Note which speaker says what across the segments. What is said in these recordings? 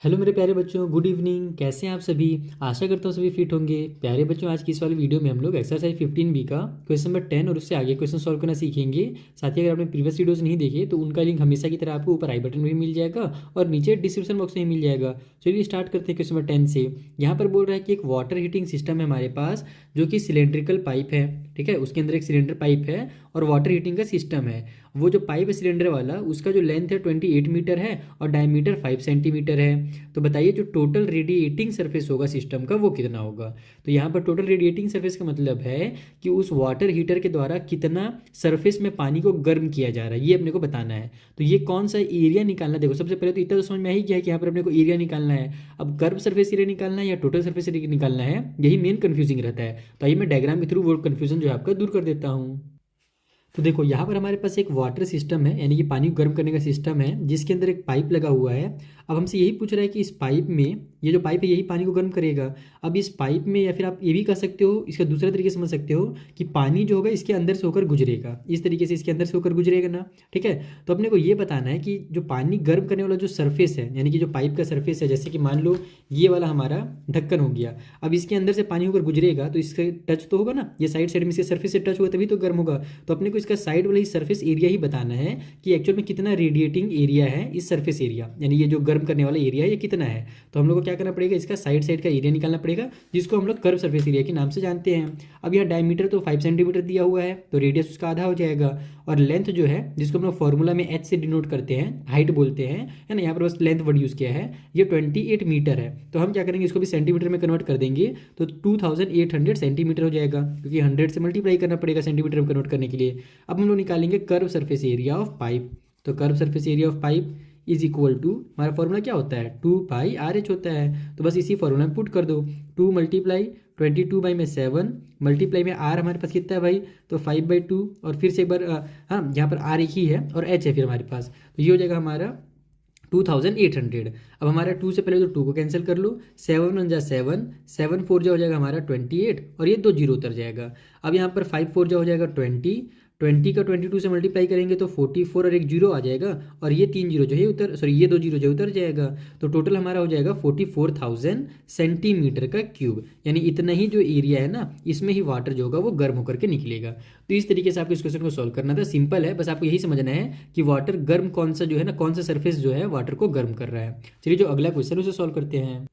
Speaker 1: Hello मेरे प्यारे बच्चों, गुड इवनिंग। कैसे हैं आप सभी? आशा करता हूँ सभी फिट होंगे। प्यारे बच्चों, आज की इस वाली वीडियो में हम लोग एक्सरसाइज 15B का क्वेश्चन नंबर 10 और उससे आगे क्वेश्चन सॉल्व करना सीखेंगे। साथ ही अगर आपने प्रीवियस वीडियोस नहीं देखे तो उनका लिंक हमेशा की तरह आपको ऊपर आई बटन में भी मिल जाएगा और नीचे डिस्क्रिप्शन बॉक्स में भी मिल जाएगा। चलिए स्टार्ट करते हैं क्वेश्चन नंबर 10 से। यहाँ पर बोल रहा है कि एक वाटर हीटिंग सिस्टम है हमारे पास, जो कि सिलेंड्रिकल पाइप है। ठीक है, उसके अंदर एक सिलेंडर पाइप है और वाटर हीटिंग का सिस्टम है। वो जो पाइप है सिलेंडर वाला, उसका जो लेंथ है 28 मीटर है और डायमीटर 5 सेंटीमीटर है। तो बताइए जो टोटल रेडिएटिंग सरफेस होगा सिस्टम का वो कितना होगा। तो यहाँ पर टोटल रेडिएटिंग सरफेस का मतलब है कि उस वाटर हीटर के द्वारा कितना सरफेस में पानी को गर्म किया जा रहा है, ये अपने को बताना है। तो ये कौन सा एरिया निकालना है, देखो सबसे पहले तो इतना तो समझ में आ ही गया है कि यहाँ पर अपने को एरिया निकालना है। अब कर्व सरफेस एरिया निकालना है या टोटल सरफेस एरिया निकालना है, यही मेन कंफ्यूजिंग रहता है। तो आइए मैं डायग्राम के थ्रू वो कंफ्यूजन जो है आपका दूर कर देता हूँ। तो देखो यहाँ पर हमारे पास एक वाटर सिस्टम है, यानी कि पानी को गर्म करने का सिस्टम है, जिसके अंदर एक पाइप लगा हुआ है। अब हमसे यही पूछ रहा है कि इस पाइप में, ये जो पाइप है यही पानी को गर्म करेगा। अब इस पाइप में, या फिर आप ये भी कह सकते हो, इसका दूसरा तरीके से समझ सकते हो कि पानी जो होगा इसके अंदर से होकर गुजरेगा, इस तरीके से इसके अंदर से होकर गुजरेगा ना। ठीक है, तो अपने को ये बताना है कि जो पानी गर्म करने वाला जो सरफेस है, यानी कि जो पाइप का सरफेस है, जैसे कि मान लो ये वाला हमारा ढक्कन हो गया। अब इसके अंदर से पानी होकर गुजरेगा तो इससे टच तो होगा ना, ये साइड साइड में इसके सरफेस से टच होगा तभी तो गर्म होगा। तो अपने को इसका साइड वाला ही सरफेस एरिया ही बताना है कि एक्चुअल में कितना रेडिएटिंग एरिया है इस सरफेस एरिया, यानी ये जो गर्म करने वाला एरिया है ये कितना है। तो हम लोग को क्या करना पड़ेगा, इसका साइड साइड का एरिया निकालना पड़ेगा, जिसको हम लोग कर्व सरफेस एरिया के नाम से जानते हैं। अब यहाँ डायमीटर तो 5 सेंटीमीटर दिया हुआ है, तो रेडियस उसका आधा हो जाएगा। और लेंथ जो है, जिसको हम लोग फॉर्मूला में एच से डिनोट करते हैं, हाइट बोलते हैं, है ना, यहाँ पर बस लेंथ वर्ड यूज़ किया है, ये 28 मीटर है। तो हम क्या करेंगे, इसको भी सेंटीमीटर में कन्वर्ट कर देंगे तो 2800 सेंटीमीटर हो जाएगा, क्योंकि 100 से मल्टीप्लाई करना पड़ेगा सेंटीमीटर में कन्वर्ट करने के लिए। अब हम लोग निकालेंगे curve surface area of pipe. तो curve surface area of pipe is equal to, हमारा फॉर्मूला क्या होता है, 2πRH होता है। तो बस इसी फॉर्मूला में पुट कर दो, 2 मल्टीप्लाई 22 में 7 मल्टीप्लाई में आर हमारे पास कितना है भाई, तो 5/2। और फिर से एक बार हाँ, यहाँ पर आर एक ही है और एच है फिर हमारे पास, तो ये हो जाएगा हमारा 2800। अब हमारा 2 से पहले तो 2 को कैंसिल कर लो, 7 1 जा 7, 7 4 जा हो जाएगा हमारा 28 और ये 2 जीरो उतर जाएगा। अब यहाँ पर 5 4 जा हो जाएगा 20, 20 का 22 से मल्टीप्लाई करेंगे तो 44 और एक जीरो आ जाएगा, और ये 3 जीरो जो है उतर, सॉरी ये 2 जीरो जो उतर जाएगा। तो टोटल हमारा हो जाएगा 44,000 सेंटीमीटर का क्यूब, यानी इतना ही जो एरिया है ना, इसमें ही वाटर जो होगा वो गर्म होकर के निकलेगा। तो इस तरीके से आपको इस क्वेश्चन को सॉल्व करना था। सिंपल है, बस आपको यही समझना है कि वाटर गर्म कौन सा जो है ना, कौन सा सरफेस जो है वाटर को गर्म कर रहा है। चलिए जो अगला क्वेश्चन उसे सॉल्व करते हैं।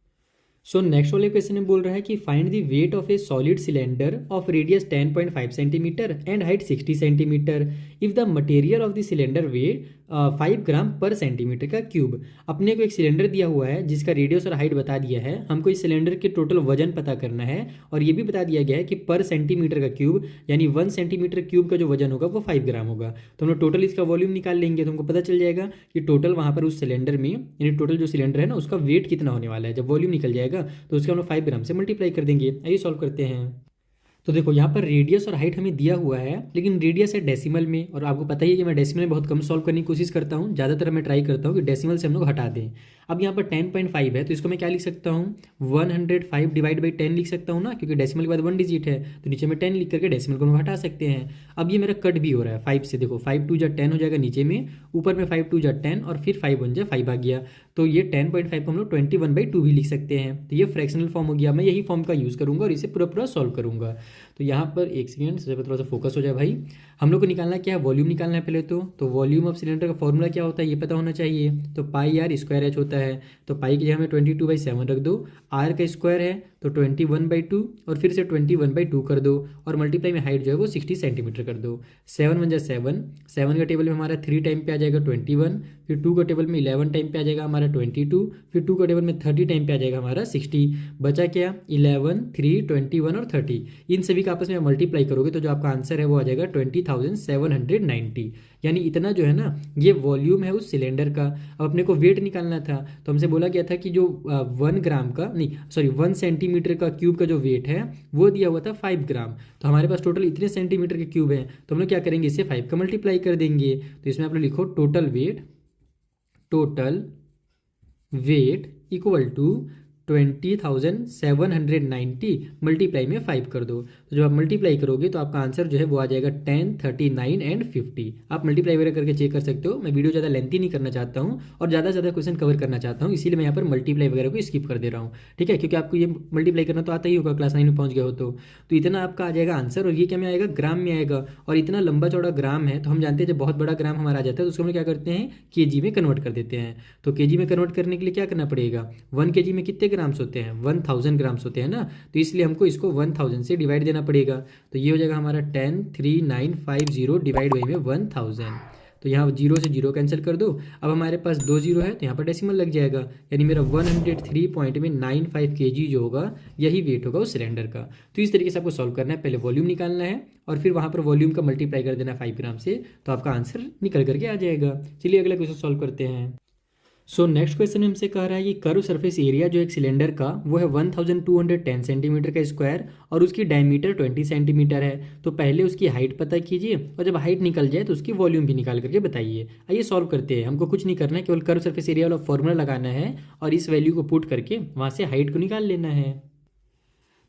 Speaker 1: सो नेक्स्ट वाले क्वेश्चन में बोल रहा है कि find the weight of a solid cylinder of radius 10.5 centimetre and height 60 centimetre if the material of the cylinder weight 5 gram per centimetre का क्यूब। अपने को एक सिलेंडर दिया हुआ है जिसका रेडियस और हाइट बता दिया है, हमको इस सिलेंडर के टोटल वजन पता करना है, और ये भी बता दिया गया है कि पर सेंटीमीटर का क्यूब, यानी 1 सेंटीमीटर क्यूब का जो वजन होगा वो 5 ग्राम होगा। तो हम लोग टोटल इसका वॉल्यूम निकाल लेंगे तो हमको पता चल जाएगा कि टोटल वहाँ पर उस सिलेंडर में, यानी टोटल जो सिलेंडर है ना उसका वेट कितना होने वाला है। जब वॉल्यूम निकल जाएगा तो उसका हम लोग 5 ग्राम से मल्टीप्लाई कर देंगे। आइए सॉल्व करते हैं। तो देखो यहाँ पर रेडियस और हाइट हमें दिया हुआ है, लेकिन रेडियस है डेसिमल में, और आपको पता ही है कि मैं डेसिमल में बहुत कम सॉल्व करने की कोशिश करता हूँ, ज़्यादातर मैं ट्राई करता हूँ कि डेसिमल से हम लोग हटा दें। अब यहाँ पर 10.5 है तो इसको मैं क्या लिख सकता हूँ, 105 डिवाइड बाई 10 लिख सकता हूँ ना, क्योंकि डेसिमल के बाद 1 डिजिट है, तो नीचे में 10 लिख करके डेसिमल को हम हटा सकते हैं। अब ये मेरा कट भी हो रहा है 5 से, देखो 5 2 जा 10 हो जाएगा नीचे में, ऊपर में 5 2 जा 10 और फिर 5 1 जा 5 आ गया। तो ये 10.5 को हम लोग 21/2 भी लिख सकते हैं। तो ये फ्रैक्शनल फॉर्म हो गया, मैं यही फॉर्म का यूज़ करूँगा और इसे पूरा पूरा सॉल्व करूँगा। तो यहाँ पर एक सेकेंड, सबसे थोड़ा सा फोकस हो जाए भाई। हम लोग को निकालना क्या है, वॉल्यूम निकालना है पहले तो वॉल्यूम ऑफ सिलेंडर का फॉर्मूला क्या होता है ये पता होना चाहिए। तो πr² होता है, तो पाई की जगह में 22/7 रख दो, आर का स्क्वायर है तो 21/2 और फिर से 21/2 कर दो, और मल्टीप्लाई में हाइट जो है वो 60 सेंटीमीटर कर दो। 7 1 जा 7, 7 का टेबल में हमारा 3 टाइम पे आ जाएगा 21, फिर 2 का टेबल में 11 टाइम पे आ जाएगा हमारा 22, फिर 2 का टेबल में 30 टाइम पे आ जाएगा हमारा 60। बचा क्या, 11 3 21 और 30, इन सभी का आपस में मल्टीप्लाई करोगे तो जो आपका आंसर है वो आ जाएगा 20,790। यानी इतना जो है ना ये वॉल्यूम है उस सिलेंडर का। अब अपने को वेट निकालना था, तो हमसे बोला गया था कि जो 1 ग्राम का नहीं, सॉरी 1 सेंटीमीटर का क्यूब का जो वेट है वो दिया हुआ था 5 ग्राम। तो हमारे पास टोटल इतने सेंटीमीटर के क्यूब हैं, तो हम लोग क्या करेंगे, इसे 5 का मल्टीप्लाई कर देंगे। तो इसमें आप लोग लिखो total weight equal to 20,790 multiply में 5 कर दो। तो जब आप मल्टीप्लाई करोगे तो आपका आंसर जो है वो आ जाएगा 10, 39 एंड 50। आप मल्टीप्लाई वगैरह करके चेक कर सकते हो। मैं वीडियो ज़्यादा लेंथी नहीं करना चाहता हूँ और ज़्यादा से ज़्यादा क्वेश्चन कवर करना चाहता हूँ, इसीलिए मैं यहाँ पर मल्टीप्लाई वगैरह को स्किप कर दे रहा हूँ। ठीक है, क्योंकि आपको ये मल्टीप्लाई करना तो आता ही होगा, क्लास 9 में पहुँच गए हो तो इतना आपका आ जाएगा आंसर। और ये क्या में आएगा, ग्राम में आएगा। और इतना लंबा चौड़ा ग्राम है तो हम जानते हैं जब बहुत बड़ा ग्राम हमारा आ जाता है तो उसको हम क्या करते हैं, केजी में कन्वर्ट कर देते हैं। तो केजी में कन्वर्ट करने के लिए क्या करना पड़ेगा, 1 केजी में कितने ग्राम्स होते हैं, 1000 ग्राम्स होते हैं ना। तो इसलिए हमको इसको 1000 से डिवाइड देना पड़ेगा। तो ये हो जाएगा हमारा 103950 डिवाइड बाई में 1000। तो यहाँ 0 से 0 कैंसिल कर दो। अब हमारे पास 2 0 है तो यहाँ पर डेसिमल लग जाएगा, यानी मेरा 103.95 kg जो होगा यही वेट होगा उस सिलेंडर का। तो इस तरीके से आपको सॉल्व करना है, पहले वॉल्यूम निकालना है और फिर वहाँ पर वॉल्यूम का मल्टीप्लाई कर देना 5 ग्राम से, तो आपका आंसर निकल करके आ जाएगा। चलिए अगला क्वेश्चन सॉल्व करते हैं। सो नेक्स्ट क्वेश्चन हमसे कह रहा है कि कर्व सरफेस एरिया जो एक सिलेंडर का वो है 1210 सेंटीमीटर का स्क्वायर और उसकी डायमीटर 20 सेंटीमीटर है। तो पहले उसकी हाइट पता कीजिए और जब हाइट निकल जाए तो उसकी वॉल्यूम भी निकाल करके बताइए। आइए सॉल्व करते हैं। हमको कुछ नहीं करना है, केवल कर्व सरफेस एरिया वाला फॉर्मूला लगाना है और इस वैल्यू को पुट करके वहाँ से हाइट को निकाल लेना है।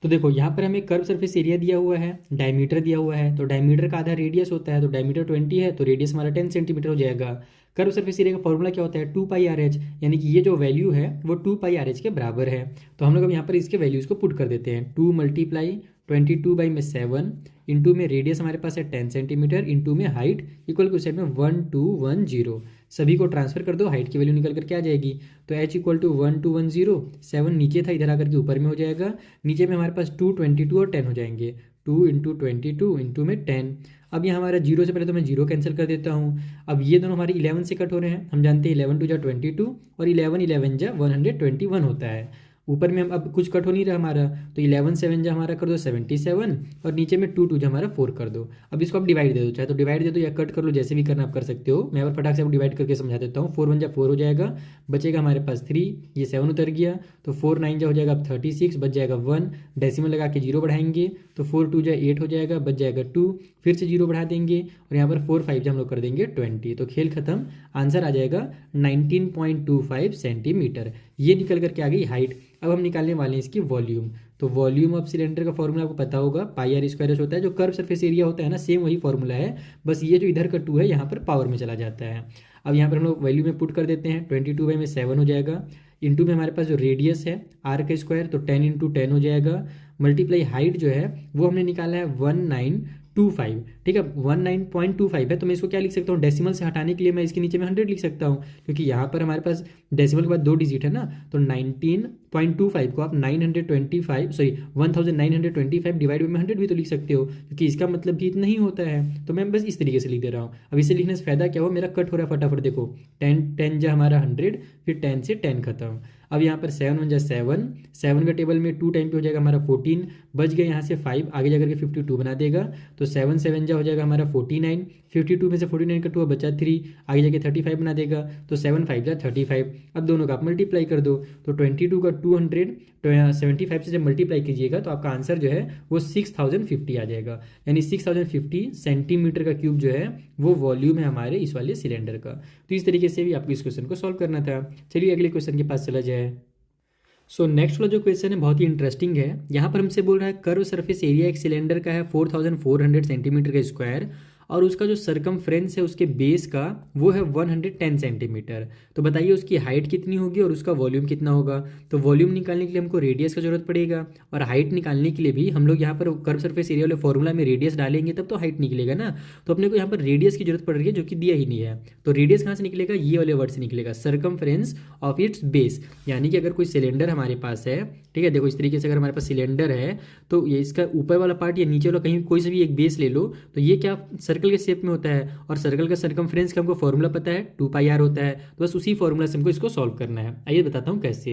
Speaker 1: तो देखो यहाँ पर हमें कर्व सरफेस एरिया दिया हुआ है, डायमीटर दिया हुआ है। तो डायमीटर का आधा रेडियस होता है, तो डायमीटर 20 है तो रेडियस हमारा 10 सेंटीमीटर हो जाएगा। कर्व सरफेस एरिया का फॉर्मूला क्या होता है, 2πRh, यानी कि ये जो वैल्यू है वो 2πRh के बराबर है। तो हम लोग अब यहाँ पर इसके वैल्यूज़ को पुट कर देते हैं। 2 × 22/7 इंटू में रेडियस हमारे पास है 10 सेंटीमीटर इंटू में हाइट इक्वल टू साइड में 1210। सभी को ट्रांसफर कर दो, हाइट की वैल्यू निकल करके आ जाएगी। तो h = 1210, 7 नीचे था इधर आकर के ऊपर में हो जाएगा। नीचे में हमारे पास 2, 22 और 10 हो जाएंगे। 2 × 22 इंटू में 10। अब ये हमारा 0 से पहले तो मैं 0 कैंसिल कर देता हूँ। अब ये दोनों हमारी 11 से कट हो रहे हैं। हम जानते हैं 11 × 2 = 22 और 11 11 × 121 होता है। ऊपर में हम अब कुछ कट हो नहीं रहा हमारा, तो 11 7 जा हमारा कर दो 77 और नीचे में 2 2 जा हमारा 4 कर दो। अब इसको आप डिवाइड दे दो, चाहे तो डिवाइड दे दो या कट कर लो, जैसे भी करना आप कर सकते हो। मैं अब फटाक से डिवाइड करके समझा देता हूँ। 4 1 जा 4 हो जाएगा, बचेगा हमारे पास 3, ये 7 उतर गया तो 4 9 जा हो जाएगा अब 36, बच जाएगा 1, डेसिमल लगा के 0 बढ़ाएंगे तो 4 2 जा 8 हो जाएगा, बच जाएगा 2, फिर से 0 बढ़ा देंगे और यहाँ पर 4 5 जा हम लोग कर देंगे 20। तो खेल खत्म, आंसर आ जाएगा 19.25 सेंटीमीटर। ये निकल करके आ गई हाइट। अब हम निकालने वाले हैं इसकी वॉल्यूम। तो वॉल्यूम ऑफ सिलेंडर का फॉर्मूला आपको पता होगा, πr² होता है। जो कर्व सरफेस एरिया होता है ना, सेम वही फॉर्मूला है, बस ये जो इधर का 2 है यहाँ पर पावर में चला जाता है। अब यहाँ पर हम लोग वैल्यू में पुट कर देते हैं। 22/7 हो जाएगा, इंटू में हमारे पास जो रेडियस है r का स्क्वायर, तो 10 × 10 हो जाएगा, मल्टीप्लाई हाइट जो है वो हमने निकाला है 1925। ठीक है, 19.25 है तो मैं इसको क्या लिख सकता हूँ, डेसिमल से हटाने के लिए मैं इसके नीचे में 100 लिख सकता हूँ, क्योंकि यहाँ पर हमारे पास डेसिमल के बाद 2 डिजिट है ना। तो 19.25 को आप 1925 डिवाइड में 100 भी तो लिख सकते हो, क्योंकि इसका मतलब भी इतना ही होता है। तो मैं बस इस तरीके से लिख दे रहा हूँ। अब इसे लिखने से फायदा क्या हो, मेरा कट हो रहा है फटाफट। देखो 10 10 जा हमारा 100, फिर 10 से 10 खत्म। अब यहाँ पर 7 1 जा 7, 7 का टेबल में 2 टाइम पे हो जाएगा हमारा 14, बच गया यहाँ से 5, आगे जाकर के 52 बना देगा। तो 7 7 जा हो जाएगा हमारा 49, 52 में से 49 कट हुआ बचा 3, आगे जाके 35 बना देगा। तो 7 5 जा 35। अब दोनों का आप मल्टीप्लाई कर दो, तो 22 का 200 तो 75 से जब मल्टीप्लाई कीजिएगा तो आपका आंसर जो है वो 6050 आ जाएगा, यानी 6050 सेंटीमीटर का क्यूब जो है वो वॉल्यूम है हमारे इस वाले सिलेंडर का। तो इस तरीके से भी आपको इस क्वेश्चन को सॉल्व करना था। चलिए अगले क्वेश्चन के पास चला जाए। सो नेक्स्ट वाला जो क्वेश्चन है बहुत ही इंटरेस्टिंग है। यहाँ पर हमसे बोल रहा है कर्व सरफेस एरिया एक सिलेंडर का है 4400 सेंटीमीटर का स्क्वायर और उसका जो सरकमफ्रेंस है उसके बेस का वो है 110 सेंटीमीटर। तो बताइए उसकी हाइट कितनी होगी और उसका वॉल्यूम कितना होगा। तो वॉल्यूम निकालने के लिए हमको रेडियस का जरूरत पड़ेगा और हाइट निकालने के लिए भी हम लोग यहाँ पर कर्व सरफेस एरिया वाले फॉर्मूला में रेडियस डालेंगे तब तो हाइट निकलेगा ना। तो अपने को यहाँ पर रेडियस की जरूरत पड़ रही है जो कि दिया ही नहीं है। तो रेडियस कहाँ से निकलेगा, ये वाले वर्ड से निकलेगा, सरकमफ्रेंस ऑफ इट्स बेस। यानी कि अगर कोई सिलेंडर हमारे पास है, ठीक है, देखो इस तरीके से अगर हमारे पास सिलेंडर है तो ये इसका ऊपर वाला पार्ट या नीचे वाला कहीं कोई से भी एक बेस ले लो, तो ये क्या सर्कल के शेप में होता है और सर्कल का सरकमफ्रेंस का हमको फॉर्मूला पता है 2πr होता है। तो बस उसी फॉर्मूला से हमको इसको सॉल्व करना है। आइए बताता हूँ कैसे।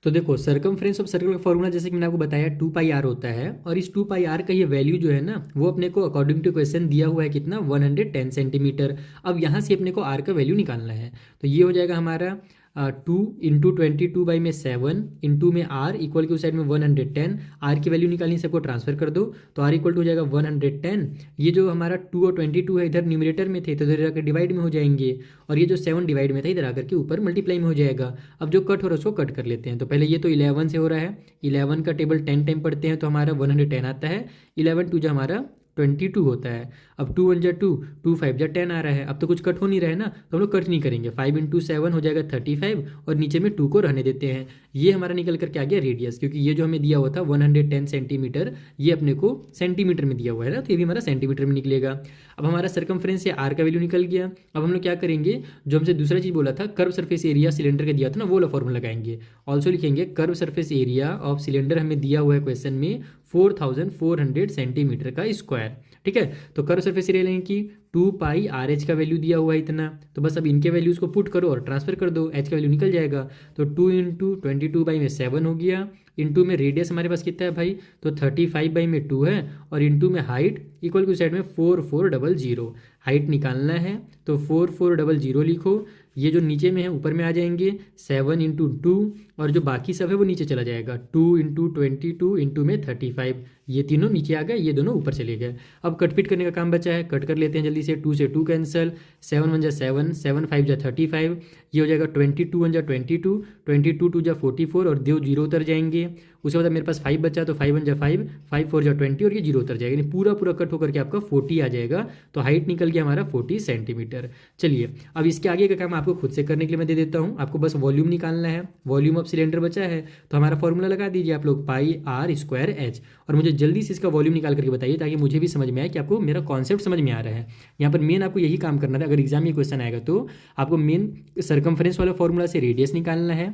Speaker 1: तो देखो सरकमफ्रेंस ऑफ सर्कल का फॉर्मूला जैसे कि मैंने आपको बताया 2πr होता है और इस 2πr का ये वैल्यू जो है ना वो अपने को अकॉर्डिंग टू क्वेश्चन दिया हुआ है कितना 110 सेंटीमीटर। अब यहाँ से अपने को r का वैल्यू निकालना है। तो ये हो जाएगा हमारा 2 इंटू 22/7 इंटू में r इक्वल की उस साइड में 110, r की वैल्यू निकालनी सबको ट्रांसफर कर दो तो r इक्वल टू हो जाएगा 110। ये जो हमारा 2 और 22 है इधर न्यूमरेटर में थे तो इधर आकर डिवाइड में हो जाएंगे, और ये जो 7 डिवाइड में था इधर आकर के ऊपर मल्टीप्लाई में हो जाएगा। अब जो कट हो रहा है उसको कट कर लेते हैं। तो पहले ये तो 11 से हो रहा है, 11 का टेबल 10 टाइम पढ़ते हैं तो हमारा 110 आता है, 11 टू जो हमारा 22 होता है। अब 2 1 जा 2, 2 5 जा 10 आ रहा है। अब तो कुछ कट हो नहीं रहा है ना, तो हम लोग कट नहीं करेंगे। 5 इंटू 7 हो जाएगा 35 और नीचे में 2 को रहने देते हैं। ये हमारा निकल करके आ गया रेडियस, क्योंकि ये जो हमें दिया हुआ था 110 सेंटीमीटर, ये अपने को सेंटीमीटर में दिया हुआ है ना, तो ये भी हमारा सेंटीमीटर में निकलेगा। अब हमारा सर्कमफ्रेंस या आर का वैल्यू निकल गया। अब हम लोग क्या करेंगे, जो हमसे दूसरा चीज़ बोला था कर्व सरफेस एरिया सिलेंडर का दिया था ना, वो वाला फॉर्मूला लगाएंगे। ऑल्सो लिखेंगे curve surface area of cylinder हमें दिया हुआ है क्वेश्चन में 4400 सेंटीमीटर का स्क्वायर। ठीक है, तो कर्व सरफेस एरिया लेंगे कि 2 पाई आर एच का वैल्यू दिया हुआ है इतना, तो बस अब इनके वैल्यूज़ को पुट करो और ट्रांसफर कर दो, एच का वैल्यू निकल जाएगा। तो 2 इंटू 22/7 हो गया, इंटू में रेडियस हमारे पास कितना है भाई, तो 35/2 है, और इंटू में हाइट इक्वल टू साइड में 4400। हाइट निकालना है तो 4400 लिखो। ये जो नीचे में है ऊपर में आ जाएंगे 7 इंटू 2, और जो बाकी सब है वो नीचे चला जाएगा 2 इंटू 22 इंटू में 35। ये तीनों नीचे आ गए, ये दोनों ऊपर चले गए। अब कटपिट करने का काम बचा है, कट कर लेते हैं जल्दी से। 2 से 2 कैंसिल, 7 1 जा 7, 7 5 जा 35, ये हो जाएगा 22 1 जा 22, 22 2 जा 44 और 2 जीरो उतर जाएंगे। उसके बाद मेरे पास 5 बचा तो 5 1 जा 5, 5 4 जा 20 और ये जीरो उतर जाएगा, यानी पूरा पूरा कट होकर के आपका 40 आ जाएगा। तो हाइट निकल गया हमारा 40 सेंटीमीटर। चलिए अब इसके आगे का काम आपको खुद से करने के लिए मैं दे देता हूँ। आपको बस वॉल्यूम निकालना है, वॉल्यूम ऑफ सिलेंडर बचा है, तो हमारा फॉर्मूला लगा दीजिए आप लोग, पाई आर स्क्वायर एच, और मुझे जल्दी से इसका वॉल्यूम निकाल करके बताइए ताकि मुझे भी समझ में आए कि आपको मेरा कॉन्सेप्ट समझ में आ रहा है। यहाँ पर मेन आपको यही काम करना था। अगर एग्जाम में क्वेश्चन आएगा तो आपको मेन सर्कमफ्रेंस वाला फॉर्मूला से रेडियस निकालना है,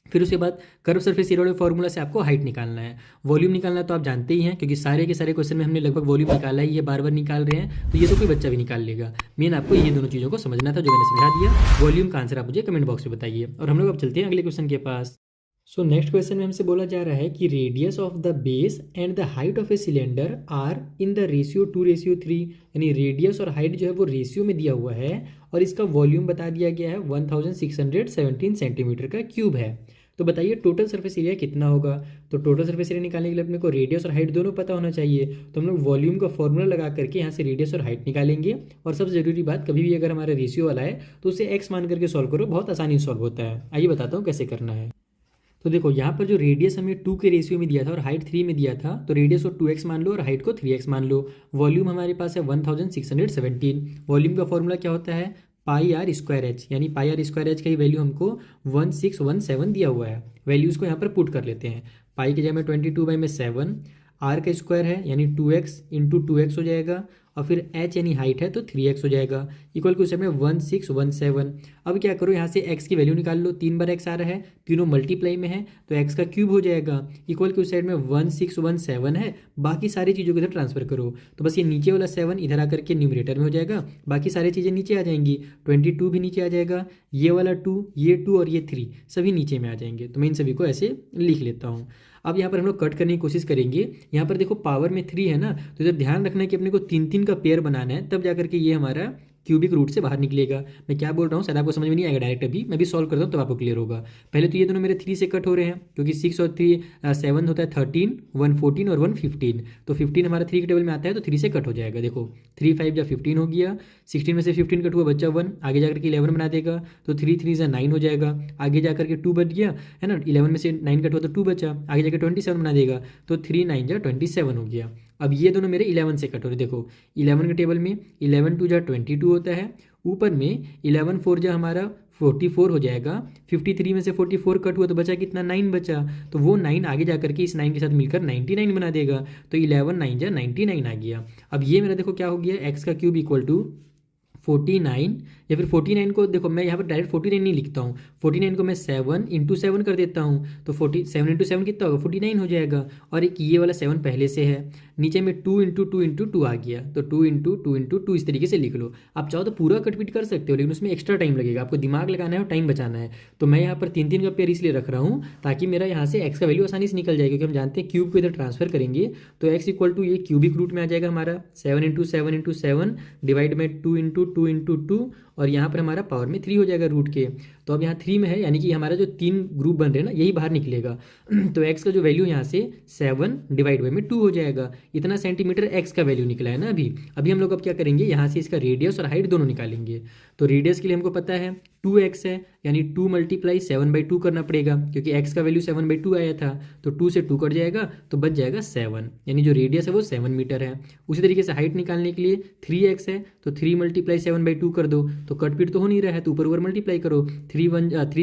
Speaker 1: फिर उसके बाद कर्व सरफेस एरिया वाले फॉर्मूला से आपको हाइट निकालना है। वॉल्यूम निकालना तो आप जानते ही हैं, क्योंकि सारे के सारे क्वेश्चन में हमने लगभग वॉल्यूम निकाला ही है, बार बार निकाल रहे हैं, तो ये तो कोई बच्चा भी निकाल लेगा। मेन आपको ये दोनों चीज़ों को समझना था जो मैंने समझा दिया। वॉल्यूम का आंसर आप मुझे कमेंट बॉक्स में बताइए, और हम लोग अब चलते हैं अगले क्वेश्चन के पास। सो नेक्स्ट क्वेश्चन में हमसे बोला जा रहा है कि radius of the base and the height of a cylinder are in the ratio 2:3, यानी रेडियस और हाइट जो है वो रेशियो में दिया हुआ है, और इसका वॉल्यूम बता दिया गया है 1617 सेंटीमीटर का क्यूब है। तो बताइए टोटल सरफेस एरिया कितना होगा। तो टोटल सरफेस एरिया निकालने के लिए अपने को रेडियस और हाइट दोनों पता होना चाहिए, तो हम लोग वॉल्यूम का फॉर्मूला लगा करके यहाँ से रेडियस और हाइट निकालेंगे। और सबसे जरूरी बात, कभी भी अगर हमारा रेशियो वाला है तो उसे एक्स मान करके सॉल्व करो, बहुत आसानी से सॉल्व होता है। आइए बताता हूँ कैसे करना है। तो देखो यहाँ पर जो रेडियस हमें 2 के रेशियो में दिया था और हाइट 3 में दिया था, तो रेडियस को 2x मान लो और हाइट को 3x मान लो। वॉल्यूम हमारे पास है 1617। वॉल्यूम का फॉर्मूला क्या होता है, पाई आर स्क्वायर एच, यानी पाई आर स्क्वायर एच का ही वैल्यू हमको 1617 दिया हुआ है। वैल्यूज़ को यहाँ पर पुट कर लेते हैं। पाई की जगह में 22/7, आर का स्क्वायर है यानी 2x इंटू 2x हो जाएगा, और फिर h यानी हाइट है तो 3x हो जाएगा, इक्वल टू में 1617। अब क्या करो, यहाँ से x की वैल्यू निकाल लो। 3 बार x आ रहा है, तीनों मल्टीप्लाई में है, तो x का क्यूब हो जाएगा, इक्वल टू साइड में 1617 है। बाकी सारी चीज़ों को इधर ट्रांसफर करो, तो बस ये नीचे वाला 7 इधर आकर के न्यूमरेटर में हो जाएगा, बाकी सारी चीज़ें नीचे आ जाएंगी। 22 भी नीचे आ जाएगा, ये वाला 2, ये 2 और ये 3 सभी नीचे में आ जाएंगे। तो मैं इन सभी को ऐसे लिख लेता हूँ। अब यहाँ पर हम लोग कट करने की कोशिश करेंगे। यहाँ पर देखो पावर में 3 है ना, तो इधर ध्यान रखना है कि अपने को 3 का पेयर बनाना है, तब जाकर के ये हमारा क्यूबिक रूट से बाहर निकलेगा। मैं क्या बोल रहा हूँ शायद आपको समझ में नहीं आएगा डायरेक्ट, अभी मैं भी सॉल्व करता हूँ तब आपको क्लियर होगा। पहले तो ये दोनों मेरे 3 से कट हो रहे हैं, क्योंकि 6 और 3 7 होता है 13, 1 14 और 1 15, तो 15 हमारा 3 के टेबल में आता है, तो 3 से कट हो जाएगा। देखो 3 5 जा 15 हो गया, 16 में से 15 कट हुआ बच्चा 1, आगे जाकर के 11 बना देगा, तो 3 3 जा 9 हो जाएगा, आगे जाकर के 2 बच गया है ना, 11 में से 9 कट हुआ तो 2 बचा, आगे जाकर 27 बना देगा, तो 3 9 जा 27 हो गया। अब ये दोनों मेरे 11 से कट हो रहे, देखो 11 के टेबल में 11 2 जा 22 होता है, ऊपर में 11 4 जा हमारा 44 हो जाएगा, 53 में से 44 कट हुआ तो बचा कितना, 9 बचा, तो वो 9 आगे जाकर के इस 9 के साथ मिलकर 99 बना देगा, तो 11 9 जा 99 आ गया। अब ये मेरा देखो क्या हो गया, एक्स का क्यूब इक्वल टू 49, या फिर 49 को देखो मैं यहाँ पर डायरेक्ट 49 नहीं लिखता हूँ, 49 को मैं 7 इंटू 7 कर देता हूँ, तो 47 इंटू 7 कितना होगा, 49 हो जाएगा। और एक ये वाला 7 पहले से है, नीचे में 2 इंटू 2 इंटू 2 आ गया, तो 2 इंटू 2 इंटू 2 इस तरीके से लिख लो। आप चाहो तो पूरा कटपिट कर सकते हो, लेकिन उसमें एक्स्ट्रा टाइम लगेगा, आपको दिमाग लगाना है और टाइम बचाना है। तो मैं यहाँ पर 3 का पेयर इसलिए रख रहा हूँ ताकि मेरा यहाँ से एक्स का वैल्यू आसानी से निकल जाए, क्योंकि हम जानते हैं क्यूब को इधर ट्रांसफर करेंगे तो एक्स इक्वल टू ये क्यूबिक रूट में आ जाएगा हमारा 7 इंटू 7 इंटू 7 डिवाइड में 2 इंटू 2 इंटू 2, और यहाँ पर हमारा पावर में 3 हो जाएगा रूट के। तो अब यहाँ 3 में है, यानी कि हमारा जो 3 ग्रुप बन रहे हैं ना, यही बाहर निकलेगा। तो x का जो वैल्यू यहाँ से 7 डिवाइड बाई में 2 हो जाएगा। इतना सेंटीमीटर x का वैल्यू निकला है ना अभी। अभी हम लोग अब क्या करेंगे, यहाँ से इसका रेडियस और हाइट दोनों निकालेंगे। तो रेडियस के लिए हमको पता है 2x है, यानी 2 मल्टीप्लाई 7/2 करना पड़ेगा, क्योंकि x का वैल्यू 7/2 आया था। तो 2 से 2 कट जाएगा तो बच जाएगा 7, यानी जो रेडियस है वो 7 मीटर है। उसी तरीके से हाइट निकालने के लिए 3x है, तो 3 मल्टीप्लाई 7/2 कर दो, तो कट पीट तो हो नहीं रहा है, तो ऊपर ऊपर मल्टीप्लाई करो। 3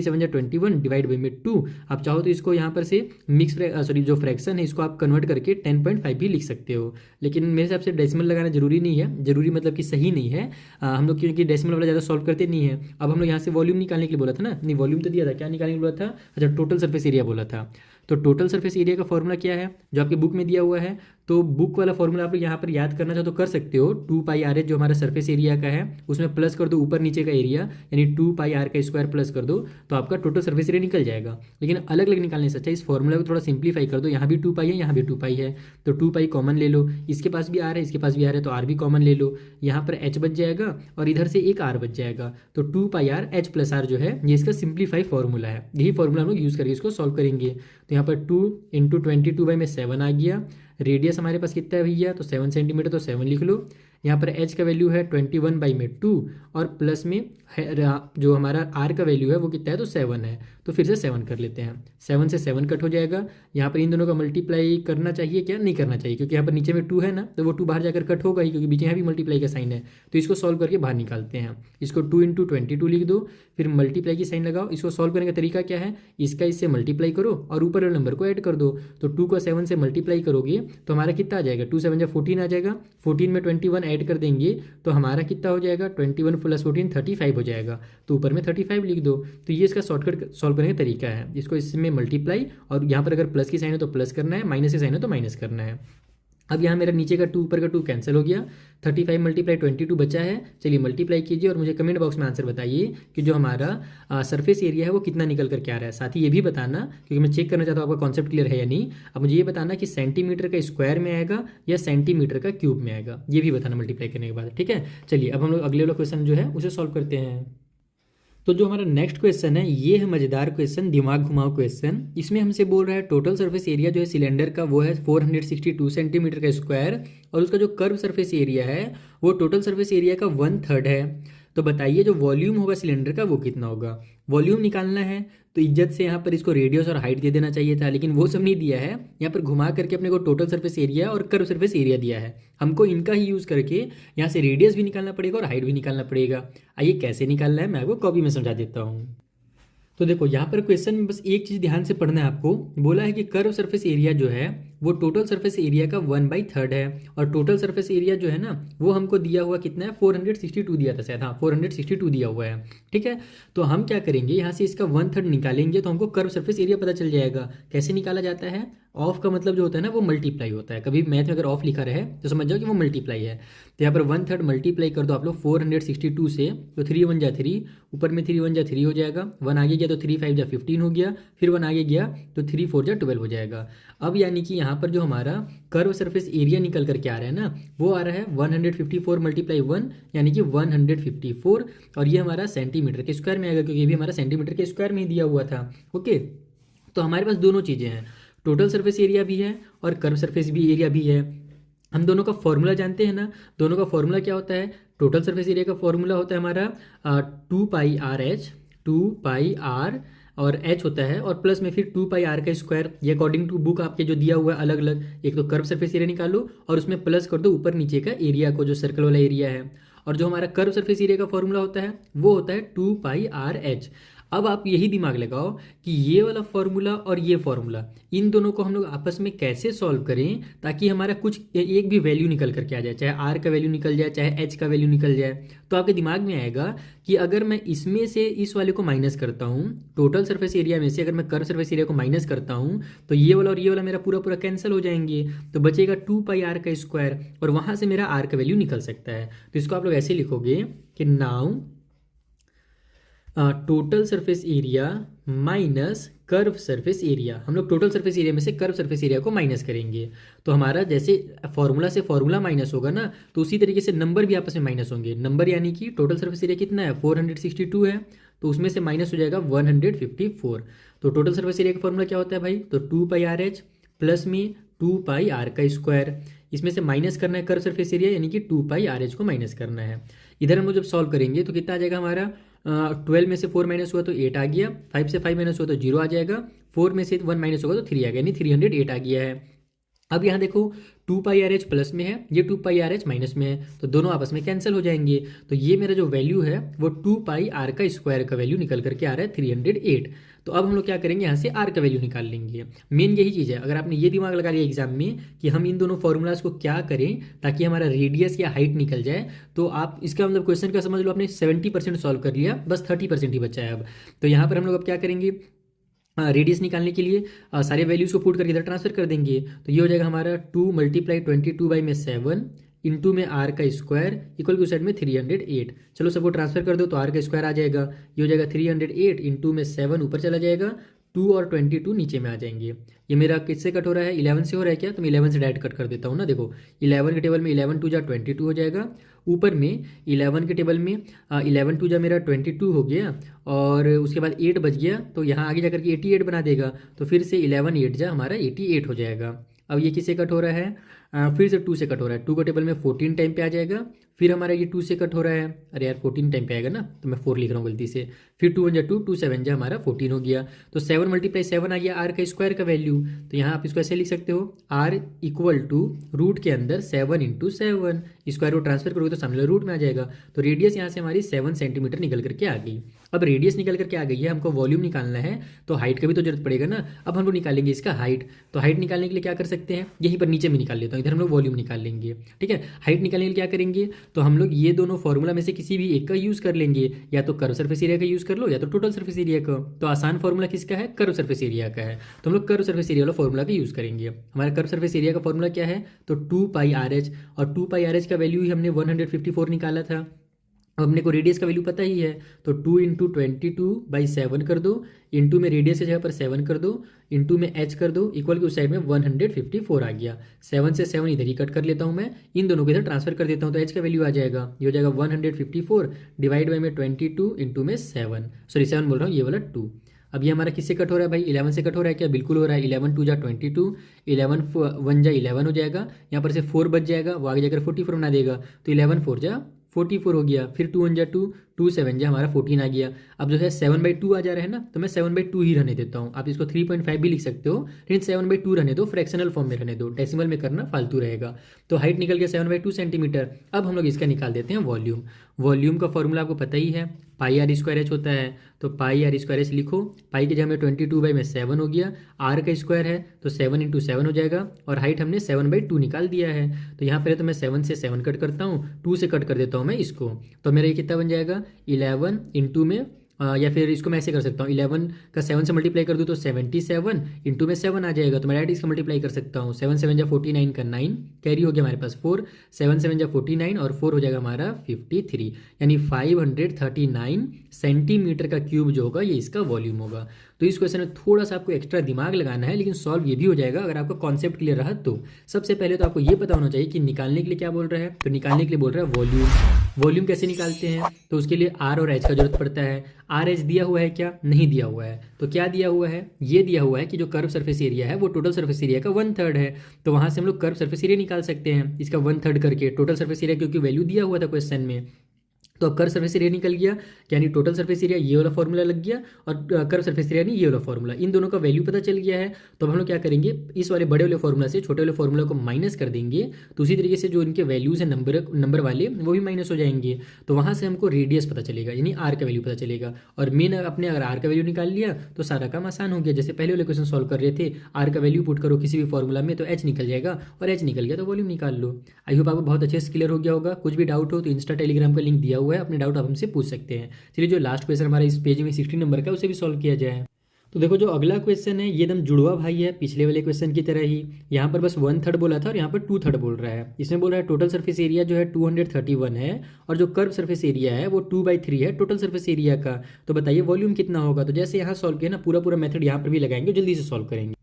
Speaker 1: 7 21 डिवाइड बाई में 2। आप चाहो तो इसको यहाँ पर से जो फ्रैक्शन है इसको आप कन्वर्ट करके 10.5 भी लिख सकते हो, लेकिन मेरे हिसाब से डेसिमल लगाना जरूरी नहीं है, जरूरी मतलब कि सही नहीं है। हम लोग क्योंकि डेसिमल वाला ज़्यादा सॉल्व करते नहीं है। अब हम लोग यहाँ से वॉल्यूम निकालने के लिए बोला था ना, नहीं वॉल्यूम तो दिया था, क्या निकालने के लिए बोला था, अच्छा टोटल सरफेस एरिया बोला था। तो टोटल सरफेस एरिया का फॉर्मूला क्या है, जो आपके बुक में दिया हुआ है। तो बुक वाला फॉर्मूला आप यहाँ पर याद करना चाहो तो कर सकते हो। 2πr जो हमारा सरफेस एरिया का है उसमें प्लस कर दो ऊपर नीचे का एरिया, यानी 2πr का स्क्वायर प्लस कर दो, तो आपका टोटल सरफेस एरिया निकल जाएगा। लेकिन अलग अलग निकालने से अच्छा इस फॉर्मूला को थोड़ा सिंप्लीफाई कर दो। यहाँ भी 2π है, यहाँ भी 2π है, तो 2π कॉमन ले लो। इसके पास भी r है, इसके पास भी r है, तो r भी कॉमन ले लो। यहाँ पर h बच जाएगा और इधर से एक r बच जाएगा। तो 2πr h प्लस r जो है ये इसका सिंप्लीफाई फॉर्मूला है। यही फॉर्मूला हम लोग यूज़ करके इसको सॉल्व करेंगे। तो यहाँ पर 2 × 22/7 आ गया। रेडियस हमारे पास कितना है भैया, तो 7 सेंटीमीटर, तो 7 लिख लो। यहाँ पर h का वैल्यू है 21/2 और प्लस में जो हमारा r का वैल्यू है वो कितना है, तो 7 है। तो फिर से 7 कर लेते हैं, 7 से 7 कट हो जाएगा। यहाँ पर इन दोनों का मल्टीप्लाई करना चाहिए क्या, नहीं करना चाहिए, क्योंकि यहाँ पर नीचे में 2 है ना, तो वो 2 बाहर जाकर कट होगा ही, क्योंकि बीच यहाँ भी मल्टीप्लाई का साइन है। तो इसको सॉल्व करके बाहर निकालते हैं। इसको 2 × 22 लिख दो, फिर मल्टीप्लाई की साइन लगाओ। इसको सॉल्व करने का तरीका क्या है, इसका इससे मल्टीप्लाई करो और ऊपर वाले नंबर को ऐड कर दो। तो 2 को 7 से मल्टीप्लाई करोगे तो हमारा कितना आ जाएगा, 2 7 14 आ जाएगा। 14 में 21 ऐड कर देंगे तो हमारा कितना हो जाएगा, 21 + 14 35 हो जाएगा। तो ऊपर में 35 लिख दो। तो ये इसका शॉर्टकट सॉल्व करने का तरीका है। इसको इसमें मल्टीप्लाई, और यहाँ पर अगर प्लस की साइन है तो प्लस करना है, माइनस की साइन है तो माइनस करना है। अब यहाँ मेरा नीचे का 2 ऊपर का 2 कैंसिल हो गया। 35 × 22 बचा है। चलिए मल्टीप्लाई कीजिए और मुझे कमेंट बॉक्स में आंसर बताइए कि जो हमारा सरफेस एरिया है वो कितना निकल कर के आ रहा है। साथ ही ये भी बताना, क्योंकि मैं चेक करना चाहता हूँ आपका कॉन्सेप्ट क्लियर है या नहीं। अब मुझे ये बताना कि सेंटीमीटर का स्क्वायर में आएगा या सेंटीमीटर का क्यूब में आएगा, ये भी बताना मल्टीप्लाई करने के बाद, ठीक है। चलिए अब हम लोग अगले वाला क्वेश्चन जो है उसे सॉल्व करते हैं। तो जो हमारा नेक्स्ट क्वेश्चन है ये है मज़ेदार क्वेश्चन, दिमाग घुमाओ क्वेश्चन। इसमें हमसे बोल रहा है टोटल सरफेस एरिया जो है सिलेंडर का वो है 462 सेंटीमीटर का स्क्वायर, और उसका जो कर्व सरफेस एरिया है वो टोटल सरफेस एरिया का 1/3 है। तो बताइए जो वॉल्यूम होगा सिलेंडर का वो कितना होगा। वॉल्यूम निकालना है तो इज्जत से यहाँ पर इसको रेडियस और हाइट दे देना चाहिए था, लेकिन वो सब नहीं दिया है। यहाँ पर घुमा करके अपने को टोटल सरफेस एरिया और कर्व सरफेस एरिया दिया है। हमको इनका ही यूज़ करके यहाँ से रेडियस भी निकालना पड़ेगा और हाइट भी निकालना पड़ेगा। आइए कैसे निकालना है मैं आपको कॉपी में समझा देता हूँ। तो देखो यहाँ पर क्वेश्चन में बस एक चीज़ ध्यान से पढ़ना है आपको। बोला है कि कर्व सरफेस एरिया जो है वो टोटल सरफेस एरिया का 1/3 है, और टोटल सरफेस एरिया जो है ना वो हमको दिया हुआ कितना है, 462 दिया था शायद, हाँ 462 दिया हुआ है, ठीक है। तो हम क्या करेंगे, यहाँ से इसका 1/3 निकालेंगे तो हमको कर्व सरफेस एरिया पता चल जाएगा। कैसे निकाला जाता है, ऑफ का मतलब जो होता है ना वो मल्टीप्लाई होता है। कभी मैथ में अगर ऑफ लिखा रहे तो समझ जाओ कि वो मल्टीप्लाई है। तो यहाँ पर 1/3 मल्टीप्लाई कर दो आप लोग 462 से, तो 3 × 1 = 3, ऊपर में 3 × 1 = 3 हो जाएगा। 1 आगे गया तो 3 × 5 = 15 हो गया, फिर 1 आगे गया तो 3 × 4 = 12 हो जाएगा। अब यानी कि यहाँ पर जो हमारा कर्व सरफेस एरिया निकल करके आ रहा है ना वो आ रहा है 154 × 1 यानी कि 154, और ये हमारा सेंटीमीटर के स्क्वायर में आएगा, क्योंकि ये भी हमारा सेंटीमीटर के स्क्वायर में ही दिया हुआ था। ओके, तो हमारे पास दोनों चीज़ें हैं, टोटल सरफेस एरिया भी है और कर्व सरफेस भी एरिया भी है। हम दोनों का फॉर्मूला जानते हैं ना, दोनों का फॉर्मूला क्या होता है, टोटल सरफेस एरिया का फॉर्मूला होता है हमारा 2πr/h, 2πr और h होता है, और प्लस में फिर 2πr का स्क्वायर। ये अकॉर्डिंग टू बुक आपके जो दिया हुआ है अलग अलग, एक तो कर्व सरफेस एरिया निकालो और उसमें प्लस कर दो ऊपर नीचे का एरिया को, जो सर्कल वाला एरिया है। और जो हमारा कर्व सरफेस एरिया का फॉर्मूला होता है वो होता है 2πr/h। अब आप यही दिमाग लगाओ कि ये वाला फॉर्मूला और ये फॉर्मूला, इन दोनों को हम लोग आपस में कैसे सॉल्व करें ताकि हमारा कुछ एक भी वैल्यू निकल करके आ जाए, चाहे आर का वैल्यू निकल जाए चाहे एच का वैल्यू निकल जाए। तो आपके दिमाग में आएगा कि अगर मैं इसमें से इस वाले को माइनस करता हूँ, टोटल सरफेस एरिया में से अगर मैं कर्व सरफेस एरिया को माइनस करता हूँ तो ये वाला और ये वाला मेरा पूरा पूरा कैंसिल हो जाएंगे, तो बचेगा 2πr का स्क्वायर, और वहाँ से मेरा आर का वैल्यू निकल सकता है। तो इसको आप लोग ऐसे लिखोगे कि now total surface area minus curve surface area. हम लोग टोटल सरफेस एरिया में से कर्व सरफेस एरिया को माइनस करेंगे। तो हमारा जैसे फॉर्मूला से फॉर्मूला माइनस होगा ना, तो उसी तरीके से नंबर भी आपस में माइनस होंगे। नंबर यानी कि टोटल सरफेस एरिया कितना है, 462 है, तो उसमें से माइनस हो जाएगा 154। तो टोटल सरफेस एरिया का फॉर्मूला क्या होता है भाई, तो 2πRH प्लस में 2πr का स्क्वायर, इसमें से माइनस करना है कर्व सरफेस एरिया यानी कि 2πRH को माइनस करना है। इधर हम लोग जब सॉल्व करेंगे तो कितना आ जाएगा हमारा, 12 में से 4 माइनस हुआ तो 8 आ गया, 5 से 5 माइनस हुआ तो 0 आ जाएगा, 4 में से 1 माइनस होगा तो 3 आ गया, यानी 308 आ गया है। अब यहाँ देखो 2πRH प्लस में है, ये 2πRH माइनस में है, तो दोनों आपस में कैंसिल हो जाएंगे। तो ये मेरा जो वैल्यू है वो 2πr का स्क्वायर का वैल्यू निकल करके आ रहा है 308। तो अब हम लोग क्या करेंगे, यहाँ से r का वैल्यू निकाल लेंगे। मेन यही चीज़ है, अगर आपने ये दिमाग लगा लिया एग्जाम में कि हम इन दोनों फॉर्मूलाज को क्या करें ताकि हमारा रेडियस या हाइट निकल जाए, तो आप इसका मतलब क्वेश्चन का समझ लो आपने 70% सॉल्व कर लिया, बस 30% ही बचा है अब। तो यहाँ पर हम लोग अब क्या करेंगे, रेडियस निकालने के लिए सारे वैल्यूज़ को पुट करके इधर ट्रांसफर कर देंगे। तो ये हो जाएगा हमारा 2 × 22/7 इंटू में r का स्क्वायर इक्वल टू साइड में 308। चलो सबको ट्रांसफर कर दो तो r का स्क्वायर आ जाएगा, ये हो जाएगा 308 इंटू में 7 ऊपर चला जाएगा, 2 और 22 नीचे में आ जाएंगे। ये मेरा किससे कट हो रहा है, 11 से हो रहा है क्या, तो मैं 11 से डायरेक्ट कट कर देता हूँ ना। देखो 11 के टेबल में 11 2 जा 22 हो जाएगा, ऊपर में 11 के टेबल में 11 2 जा मेरा 22 हो गया, और उसके बाद 8 बच गया, तो यहाँ आगे जाकर के 88 बना देगा, तो फिर से 11 8 जा हमारा 88 हो जाएगा। अब ये किससे कट हो रहा है, फिर से 2 से कट हो रहा है, 2 का टेबल में 14 टाइम पे आ जाएगा, फिर हमारा ये 2 से कट हो रहा है, अरे यार 14 टाइम पे आएगा ना, तो मैं 4 लिख रहा हूँ गलती से, फिर 2 1 जा 2, 2 7 जा हमारा 14 हो गया। तो 7 × 7 आ गया r का स्क्वायर का वैल्यू। तो यहाँ आप इसको ऐसे लिख सकते हो, r इक्वल टू रूट के अंदर 7 × 7, स्क्वायर को ट्रांसफर करोगे तो सामने रूट में आ जाएगा। तो रेडियस यहाँ से हमारी 7 सेंटीमीटर निकल करके आ गई। अब रेडियस निकल करके आ गई है, हमको वॉल्यूम निकालना है, तो हाइट का भी तो जरूरत पड़ेगा ना। अब हम लोग निकालेंगे इसका हाइट। तो हाइट निकालने के लिए क्या कर सकते हैं, यहीं पर नीचे में निकाल लेता हूँ, इधर हम लोग वॉल्यूम निकाल लेंगे। ठीक है, हाइट निकालने के लिए क्या करेंगे, तो हम लोग ये दोनों फॉर्मूला में से किसी भी एक का यूज़ कर लेंगे, या तो कर्व सरफेस एरिया का यूज़ कर लो या तो टोटल सरफेस एरिया का। तो आसान फॉर्मूला किसका है, कर्व सरफेस एरिया का है, तो हम लोग कर्व सरफेस एरिया वाला फॉर्मूला का यूज़ करेंगे। हमारा कर्व सरफेस एरिया का फॉर्मूला क्या है, तो 2πRH, और 2πRH का वैल्यू ही हमने 154 निकाला था। अब अपने को रेडियस का वैल्यू पता ही है, तो 2 × 22/7 कर दो, इंटू में रेडियस की जगह पर 7 कर दो, इंटू में h कर दो, इक्वल के उस साइड में 154 आ गया। 7 से 7 इधर ही कट कर लेता हूँ मैं, इन दोनों को इधर ट्रांसफर कर देता हूँ, तो h का वैल्यू आ जाएगा, ये हो जाएगा 154 डिवाइड बाई में 22 इंटू में 7, सॉरी 7 बोल रहा हूँ, ये वाला 2। अब ये हमारा किससे कट हो रहा है भाई, 11 से कट हो रहा है क्या, बिल्कुल हो रहा है। 11 2 जा 22, 11 1 जा 11 हो जाएगा, यहाँ पर से 4 बच जाएगा, वो आगे जाकर 44 बना देगा, तो 11 4 जा 44 हो गया, फिर 2 1 जा 2, 2 7 जा हमारा 14 आ गया। अब जो है 7/2 आ जा रहा है ना, तो मैं 7/2 ही रहने देता हूँ। आप इसको 3.5 भी लिख सकते हो, लेकिन 7/2 रहने दो, फ्रैक्शनल फॉर्म में रहने दो, डेसिमल में करना फालतू रहेगा। तो हाइट निकल गया 7/2 सेंटीमीटर। अब हम लोग इसका निकाल देते हैं वॉल्यूम। वॉल्यूम का फॉर्मूला आपको पता ही है, πr² होता है, तो πr² लिखो, पाई की जगह में 22/7 हो गया, r का स्क्वायर है तो 7 × 7 हो जाएगा, और हाइट हमने 7/2 निकाल दिया है। तो यहाँ पहले तो मैं 7 से 7 कट करता हूँ, 2 से कट कर देता हूँ मैं इसको, तो मेरा ये कितना बन जाएगा 11 इंटू में या फिर इसको मैं ऐसे कर सकता हूँ, 11 का 7 से मल्टीप्लाई कर दूँ तो 77 इंटू में 7 आ जाएगा, तो मैं डायरेक्ट इसका मल्टीप्लाई कर सकता हूँ। 7 7 जा 49 का 9 कैरी हो गया हमारे पास 4, 7 7 जा 49 और 4 हो जाएगा हमारा 53, यानी 539 सेंटीमीटर का क्यूब जो होगा ये इसका वॉल्यूम होगा। तो इस क्वेश्चन में थोड़ा सा आपको एक्स्ट्रा दिमाग लगाना है, लेकिन सॉल्व ये भी हो जाएगा अगर आपका कॉन्सेप्ट क्लियर रहा तो। सबसे पहले तो आपको ये पता होना चाहिए कि निकालने के लिए क्या बोल रहा है, तो निकालने के लिए बोल रहा है वॉल्यूम। वॉल्यूम कैसे निकालते हैं, तो उसके लिए आर और एच का जरूरत पड़ता है। आर एच दिया हुआ है क्या, नहीं दिया हुआ है, तो क्या दिया हुआ है, ये दिया हुआ है कि जो कर्व सरफेस एरिया है वो टोटल सरफेस एरिया का 1/3 है, तो वहाँ से हम लोग कर्व सरफेस एरिया निकाल सकते हैं इसका 1/3 करके टोटल सरफेस एरिया, क्योंकि वैल्यू दिया हुआ था क्वेश्चन में। तो अब कर्व सरफेस एरिया निकल गया, यानी टोटल सरफेस एरिया ये वाला फॉर्मूला लग गया, और कर्व सरफेस एरिया नहीं ये वाला फॉर्मूला, इन दोनों का वैल्यू पता चल गया है। तो अब हम लोग क्या करेंगे, इस वाले बड़े वाले फॉर्मूला से छोटे वाले फॉर्मूला को माइनस कर देंगे, तो उसी तरीके से जो इनके वैल्यूज़ हैं नंबर वाले वो भी माइनस हो जाएंगे, तो वहाँ से हमको रेडियस पता चलेगा, यानी आर का वैल्यू पता चलेगा। और मेन अपने अगर आर का वैल्यू निकाल लिया तो सारा काम आसान हो गया। जैसे पहले वाले क्वेश्चन सॉल्व कर रहे थे, आर का वैल्यू पुट करो किसी भी फॉर्मूला में तो एच निकल जाएगा, और एच निकल गया तो वॉल्यूम निकाल लो। आई होप आपको बहुत अच्छे से क्लियर हो गया होगा। कुछ भी डाउट हो तो इंस्टा टेलीग्राम का लिंक दिया हुआ है, अपने डाउट आप हमसे पूछ सकते हैं। चलिए जो लास्ट क्वेश्चन हमारा इस पेज में 16 नंबर का उसे भी सॉल्व किया जाए। तो देखो जो अगला क्वेश्चन है ये एकदम जुड़वा भाई है पिछले वाले क्वेश्चन की तरह ही। यहाँ पर बस 1/3 बोला था और यहाँ पर 2/3 बोल रहा है। इसमें बोल रहा है टोटल सरफेस एरिया जो है 231 है और जो कर्व सरफेस एरिया है वो 2/3 है टोटल सरफेस एरिया का। तो बताइए वॉल्यूम कितना होगा। तो जैसे यहाँ सॉल्व किया ना, पूरा पूरा मेथड यहाँ पर भी लगाएंगे, जल्दी से सॉल्व करेंगे।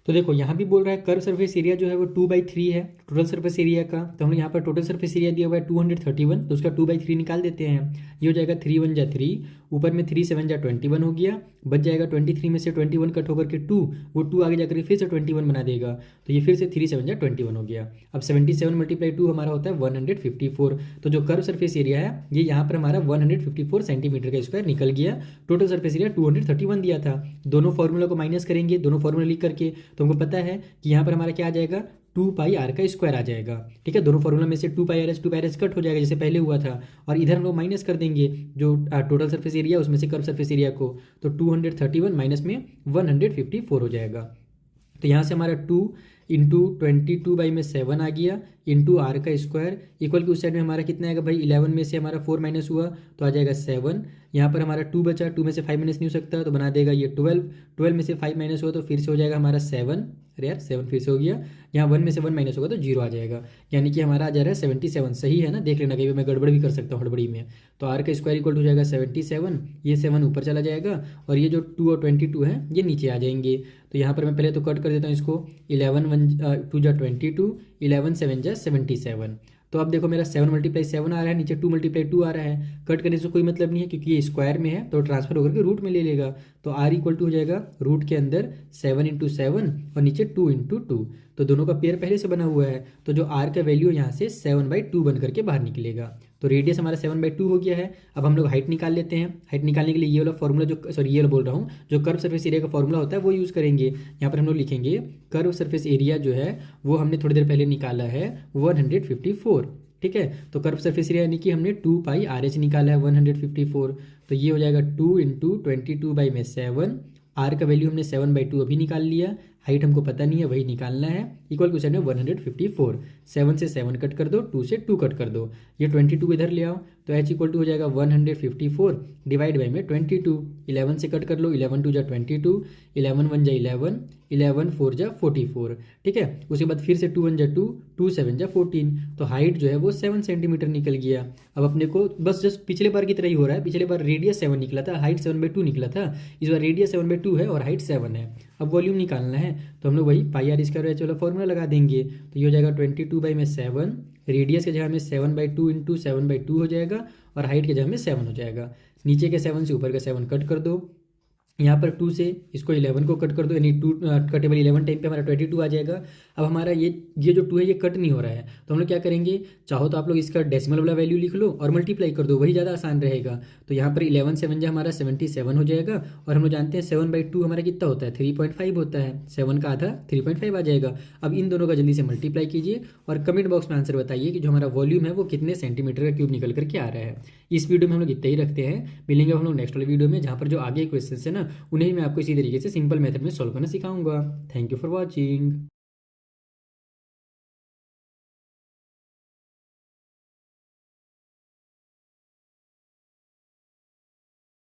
Speaker 1: तो देखो यहाँ भी बोल रहा है कर्व सरफेस एरिया जो है वो 2/3 है टोटल सरफेस एरिया का। तो हम लोग यहाँ पर टोटल सरफेस एरिया दिया हुआ है 231, तो उसका 2/3 निकाल देते हैं। ये हो जाएगा 3 1 जा 3, ऊपर में 3 7 जा 21 हो गया, बच जाएगा 23 में से 21 कट होकर के 2, वो 2 आगे जाकर फिर से 21 बना देगा। तो ये फिर से 3 7 जा 21 हो गया। अब 77 × 2 हमारा होता है 154। तो जो कर्व सरफेस एरिया है ये यहाँ पर हमारा 154 सेंटीमीटर का स्क्वायर निकल गया। टोटल सरफेस एरिया 231 दिया था। दोनों फॉर्मूला को माइनस करेंगे, दोनों फॉर्मूला लिख करके, तो हमको पता है कि यहाँ पर हमारा क्या आ जाएगा, 2πr का स्क्वायर आ जाएगा। ठीक है, दोनों फॉर्मूला में से 2πr कट हो जाएगा जैसे पहले हुआ था, और इधर हम लोग माइनस कर देंगे जो टोटल सरफेस एरिया उसमें से कर्व सरफेस एरिया को, तो 231 माइनस में 154 हो जाएगा। तो यहाँ से हमारा 2 इंटू 22/7 आ गया, इंटू आर का स्क्वायर इक्वल की उस साइड में हमारा कितना आएगा भाई, 11 में से हमारा 4 माइनस हुआ तो आ जाएगा 7। यहाँ पर हमारा 2 बचा, 2 में से 5 माइनस नहीं हो सकता तो बना देगा ये 12, 12 में से 5 माइनस हुआ तो फिर से हो जाएगा हमारा 7। अरे यार 7 फिर से हो गया, यहाँ 1 में से 1 माइनस होगा तो 0 आ जाएगा, यानी कि हमारा आ जा रहा है 77। सही है ना, देख लेना, कहीं मैं गड़बड़ भी कर सकता हूँ हड़बड़ी में। तो आर का स्क्वायर इक्वल हो जाएगा 77, ये 7 ऊपर चला जाएगा और ये जो 2 और 22 है ये नीचे आ जाएंगे। तो यहाँ पर मैं पहले तो कट कर देता हूँ इसको, 11 1 2 जा 22, 11 7 जा 77। तो अब देखो मेरा 7 × 7 आ रहा है, नीचे 2 × 2 आ रहा है। कट करने से कोई मतलब नहीं है क्योंकि ये स्क्वायर में है तो ट्रांसफर होकर के रूट में ले लेगा। तो आर इक्वल टू हो जाएगा रूट के अंदर 7 × 7 और नीचे 2 × 2। तो दोनों का पेयर पहले से बना हुआ है, तो जो आर का वैल्यू यहाँ से 7/2 बन करके बाहर निकलेगा। तो रेडियस हमारा 7/2 हो गया है। अब हम लोग हाइट निकाल लेते हैं। हाइट निकालने के लिए ये वाला फॉर्मूला ये वाला बोल रहा हूँ, जो कर्व सरफेस एरिया का फॉर्मूला होता है वो यूज़ करेंगे। यहाँ पर हम लोग लिखेंगे कर्व सरफेस एरिया जो है वो हमने थोड़ी देर पहले निकाला है 154। ठीक है, तो कर्व सरफेस एरिया यानी कि हमने 2πrh निकाला है 154। तो ये हो जाएगा 2 × 22/7। आर का वैल्यू हमने 7/2 अभी निकाल लिया, हाइट हमको पता नहीं है वही निकालना है, इक्वल टू साइड में 154। 7 से 7 कट कर दो, 2 से 2 कट कर दो, ये 22 इधर ले आओ तो h इक्वल टू हो जाएगा 154 डिवाइड बाई में 22। 11 से कट कर लो, 11 2 जा 22, 11 1 जा 11, 11 4 जा 44। ठीक है, उसके बाद फिर से 2 1 जा 2, 2 7 जा 14। तो हाइट जो है वो 7 सेंटीमीटर निकल गया। अब अपने को बस जस्ट पिछले बार की तरह ही हो रहा है, पिछले बार रेडियस 7 निकला था, हाइट 7/2 निकला था, इस बार रेडियस 7/2 है और हाइट 7 है। अब वॉल्यूम निकालना है तो हम लोग वही πr स्क्वायर चलो फॉर्मूला लगा देंगे। तो ये हो जाएगा 22/7, रेडियस के जगह में 7/2 × 7/2 हो जाएगा और हाइट के जगह में 7 हो जाएगा। नीचे के 7 से ऊपर का 7 कट कर दो, यहाँ पर 2 से इसको 11 को कट कर दो, यानी 2 कटेबल 11 टाइम पे हमारा 22 आ जाएगा। अब हमारा ये जो 2 है ये कट नहीं हो रहा है, तो हम लोग क्या करेंगे, चाहो तो आप लोग इसका डेसिमल वाला वैल्यू लिख लो और मल्टीप्लाई कर दो, वही ज़्यादा आसान रहेगा। तो यहाँ पर 11 7 जा हमारा 77 हो जाएगा, और हम लोग जानते हैं 7/2 हमारा कितना होता है, 3.5 होता है, 7 का आधा 3.5 आ जाएगा। अब इन दोनों का जल्दी से मल्टीप्लाई कीजिए और कमेंट बॉक्स में आंसर बताइए कि जो हमारा वॉल्यूम है वो कितने सेंटीमीटर का क्यूब निकल करके आ रहा है। इस वीडियो में हम लोग इतना ही रखते हैं, मिलेंगे हम लोग नेक्स्ट वाले वीडियो में, जहाँ पर जो आगे क्वेश्चन है ना उन्हें मैं आपको इसी तरीके से सिंपल मेथड में सॉल्व करना सिखाऊंगा। Thank you for watching.